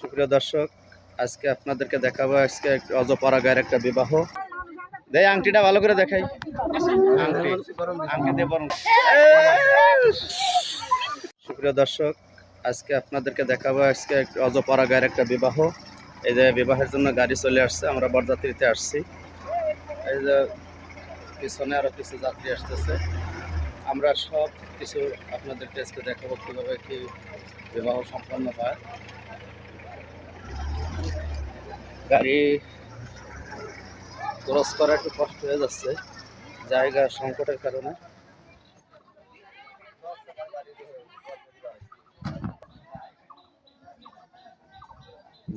সুপ্রিয় দর্শক, আজকে আপনাদেরকে দেখাবো আজকে অজপাড়াগাঁয়ের একটা বিবাহ। দেই আংটিটা ভালো করে দেখাই। আংটি দিয়ে বরং। সুপ্রিয় দর্শক, আজকে আপনাদেরকে দেখাবো আজকে অজপাড়াগাঁয়ের একটা বিবাহ। এই যে বিবাহের জন্য গাড়ি চলে আসছে, আমরা বরযাত্রীতে আসছি। এই যে পিছনে আরো কিছু যাত্রী আসতেছে। আমরা সব কিছু আপনাদেরকে আজকে দেখাবো কিভাবে কি বিবাহ সম্পন্ন হয়। গাড়ি ক্রস করা একটু কষ্ট হয়ে যাচ্ছে জায়গা সংকটের কারণে।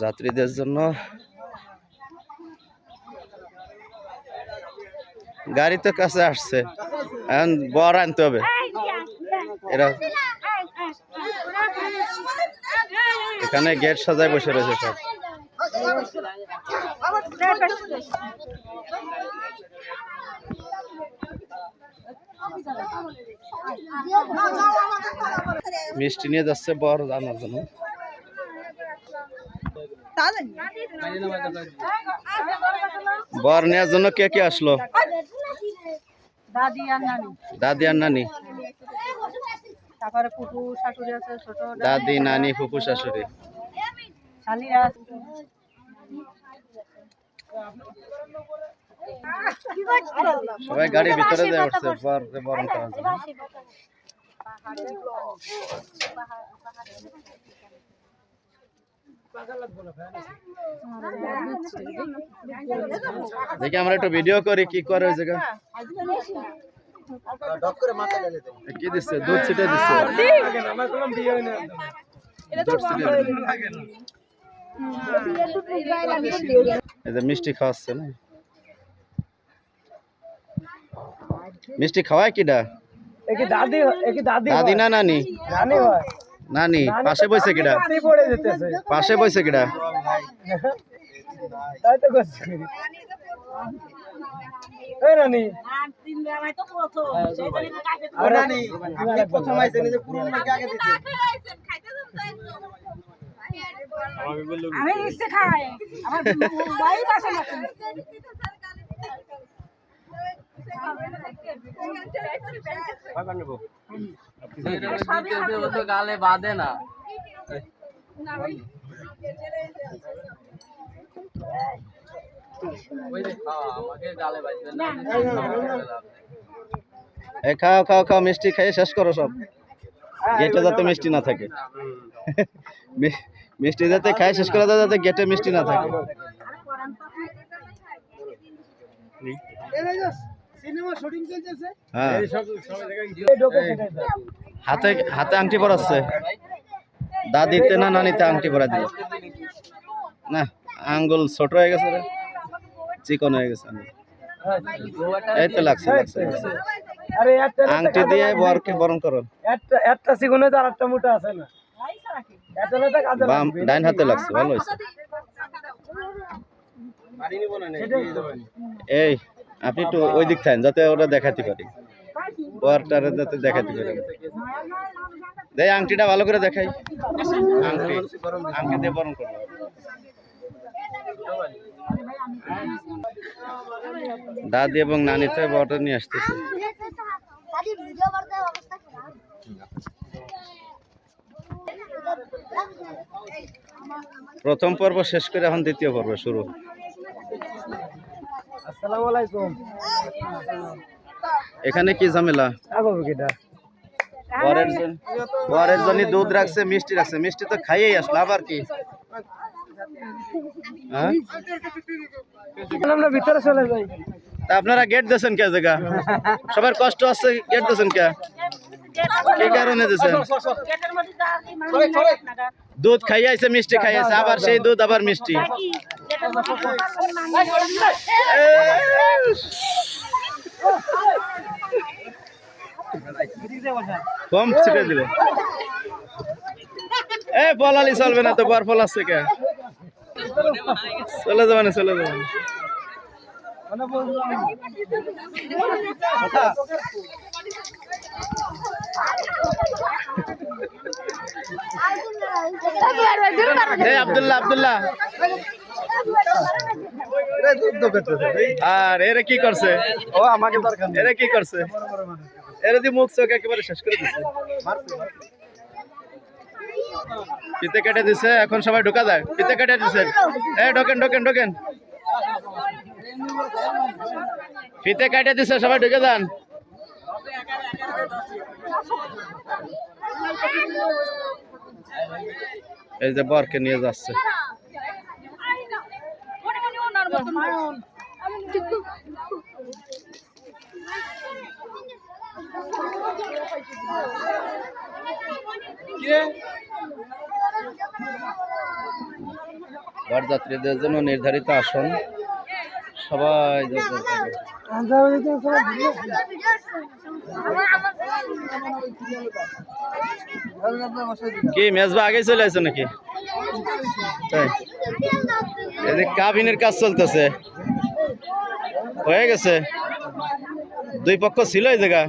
যাত্রীদের জন্য গাড়ি তো কাছে আসছে, এখন বর আনতে হবে। এরা এখানে গেট সাজায় বসে রয়েছে সব। মিষ্টি নিয়ে যাচ্ছে বর আনার জন্য। বর নেওয়ার জন্য কে কে আসলো? দাদি আর নানি, তারপরে ফুফু শাশুড়ি আছে, ছোট দাদি নানি ফুফু শাশুড়ি। সবাই গাড়ির ভিতরে যায় উঠছে বরণ করার জন্য। দেখি আমরা একটু ভিডিও করি কি করে ওই জায়গা। কি দিচ্ছে? দুধ ছিটে দিচ্ছে। এই যে মিষ্টি খাওয়াচ্ছে না? মিষ্টি খাওয়ায় কিডা? দাদি না নানি? নানি। পাশে বসে কিডা? পাশে বসে কিডা? গালে বাঁধে না। খাও খাও খাও, মিষ্টি খাইয়ে শেষ করো সব। গেটে যাতে মিষ্টি না থাকে, মিষ্টি যাতে খাই শেষ করে দাও, যাতে গেটে মিষ্টি না থাকে। হাতে হাতে আংটি পরাচ্ছে। দাদিতে না নানিতে আংটি পরা দিল না, আঙ্গুল ছোট হয়ে গেছে, চিকন হয়ে গেছে। এই তো লাগছে আংটি দিয়ে বরকে বরণ করো। একটা চিকন হয়েছে, আর একটা মোটা আছে না, ডাইন হাতে লাগছে, ভালো হয়েছে। এই আপনি একটু ওই দিক থাকেন যাতে ওরা দেখাতে পারি, বরটারে যাতে দেখাতে পারি। দেই আংটিটা ভালো করে দেখাই। আংটি দিয়ে বরণ করবো। দাদি এবং নানি তো বরটা নিয়ে আসতেছে। প্রথম পর্ব শেষ করে এখন দ্বিতীয় পর্ব শুরু। আসসালামু আলাইকুম। এখানে কি ঝামেলা? বরের জন্য দুধ রাখছে, মিষ্টি রাখছে। মিষ্টি তো খাইয়েই আসলো, আবার কি? আমরা ভিতরে চলে যাই। তা আপনারা গেট দিয়েছেন কে? জায়গা সবার কষ্ট আছে, গেট দিয়েছেন কে? কি কারণে দিয়েছেন? দুধ খাইয়াছে, মিষ্টি খাইয়াছে, আবার সেই দুধ আবার মিষ্টি। কম ছিটে দিল। পলালি চলবে না তো, বর পলাচ্ছে কে? চলে যাবে না, চলে যাবে না। আব্দুল্লাহ আব্দুল্লাহ আর এরা কি করছে? ও আমাকে দরকার, এরা কি করছে? এরা দিয়ে মুখ চোখ একেবারে শেষ করে দিচ্ছে। ফিতে কেটে দিছে, এখন সবাই ঢোকা যায়। ফিতে কেটে দিছে, ঢোকেন ঢোকেন ঢোকেন। ফিতে কেটে দিছে, সবাই ঢুকে যান। এই যে বরকে নিয়ে যাচ্ছে। বরযাত্রীদের জন্য নির্ধারিত আসন সবাই কি মেজবা আগে চলে আসছে নাকি? কাবিনের কাজ চলতেছে, হয়ে গেছে। দুই পক্ষ ছিল এই জায়গা।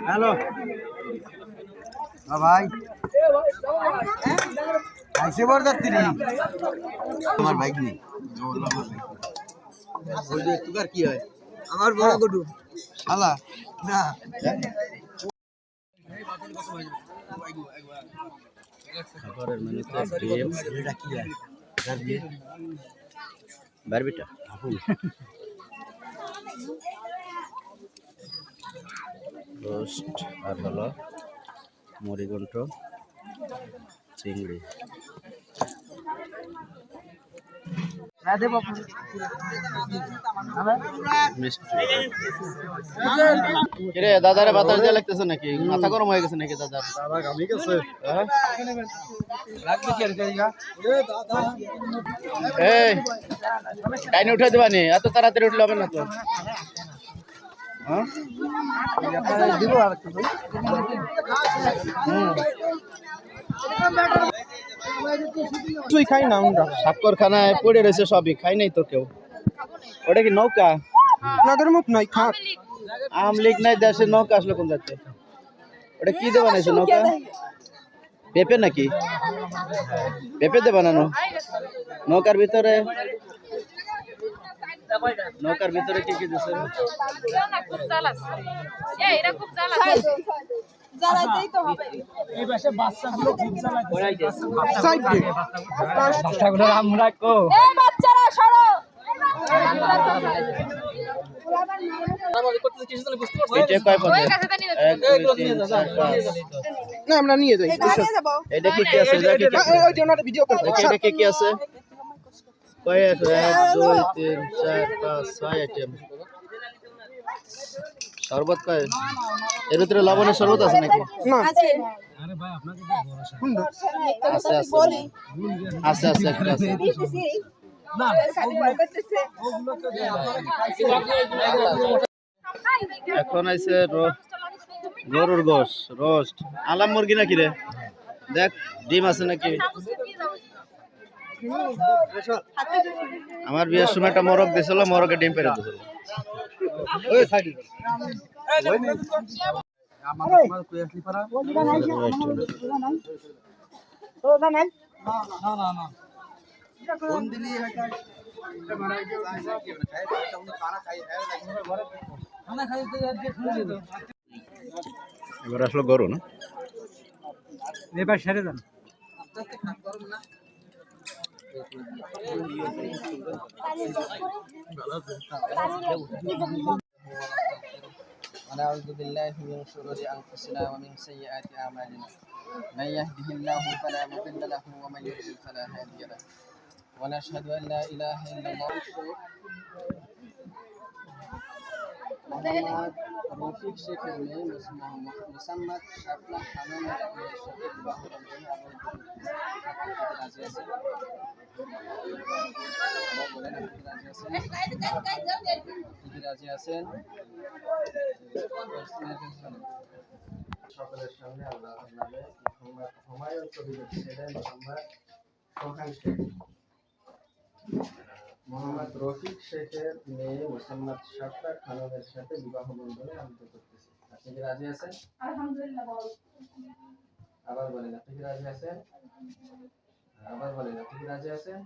হ্যালো ভাই, আইসে বরযাত্রী আমার বাইক নেই। তোর কি হয়? আমার বড় গটু শালা না খাবারের মেনুতে ডিম, এটা কি হয়? বারবিটা, রোস্ট আর হলো মুড়িঘণ্ট, চিংড়ি। কিরে দাদারে বাতাস দিয়ে লাগতেছে নাকি? মাথা গরম হয়ে গেছে নাকি দাদার? দাদা গামি গেছে। এই কাইনে উঠে দেবানি, এত তাড়াতাড়ি উঠলে হবে না তো। দিব আর একটু তুই খাই না আমরা সাক্ষর খানায় পড়ে রয়েছে সবই, খাই নাই তো কেউ। ওটা কি নৌকা? নদের মুখ নয় খা আম লিগ নাই দেশের নৌকা আসলো কোন যাচ্ছে? ওটা কি দিয়ে বানাইছে নৌকা? পেঁপে নাকি? পেঁপে দিয়ে বানানো নৌকার ভিতরে? নৌকার ভিতরে কি কি দিছে? জ্বালাইতেই তো হবে। এই পাশে বাচ্চাগুলো খুব জ্বালাইতেছে। সাইড দে বাচ্চাগুলো আমরা কো এই বাচ্চারা সরো। এটা কয় পদে? 1 2 3 4 5। না আমরা নিয়ে যাই। এটা কি কি আছে? এটা কি কি আছে? ওই যে ওনাটা ভিডিও করবে। এটা কি কি আছে? কয় আছে? 1 2 3 4 5 6 আইটেম। শরবত কয়? এর ভিতরে লবণের শরবত আছে নাকি? না আছে। আরে ভাই আপনাকে তো ভরসা আছে আছে আছে আছে একটা আছে। না এখন আইছে গরুর গোশ রোস্ট। আলাম মুরগি নাকি রে? দেখ ডিম আছে নাকি? আমার বিয়ের সময় একটা মোরগ দিছিল, মোরগে ডিম পেরে দিছিল। ওই সাইড আমার কই আসলি পারা ও না না না না কোন দিলি এটা বানাই দে খাই খানা খাই খানা খাইতে যাচ্ছে শুনে দাও। এবার আসলো গরু না? এবার সেরে দেন। ونعوذ بالله من شرور أنفسنا ومن سيئات أعمالنا من يهده الله فلا مضل له ومن يضلل فلا هادي له ونشهد أن لا إله إلا الله মোহাম্মদ রফিক শেখের মেয়ে মুসাম্মদ শাপলা খানমের মেয়ের সাথে বিবাহ বন্ধনে আবদ্ধ করতেছি। আপনি কি রাজি আছেন? আবার বলেন, আপনি কি রাজি আছেন? আপনি কি রাজি আছেন? সকলের সামনে আল্লাহর নামে মোহাম্মদ হুমায়ুন কবিরের ছেলে মোহাম্মদ সোহান শেখ মোহাম্মদ রফিক শেখের মেয়ে মোসাম্মদ শাপলা খানমের সাথে বিবাহ বন্ধনে আবদ্ধ করতেছি। আপনি কি রাজি আছেন? আলহামদুলিল্লাহ বল। আবার বলেন, আপনি কি রাজি আছেন? আবার বলেন, আপনি কি রাজি আছেন?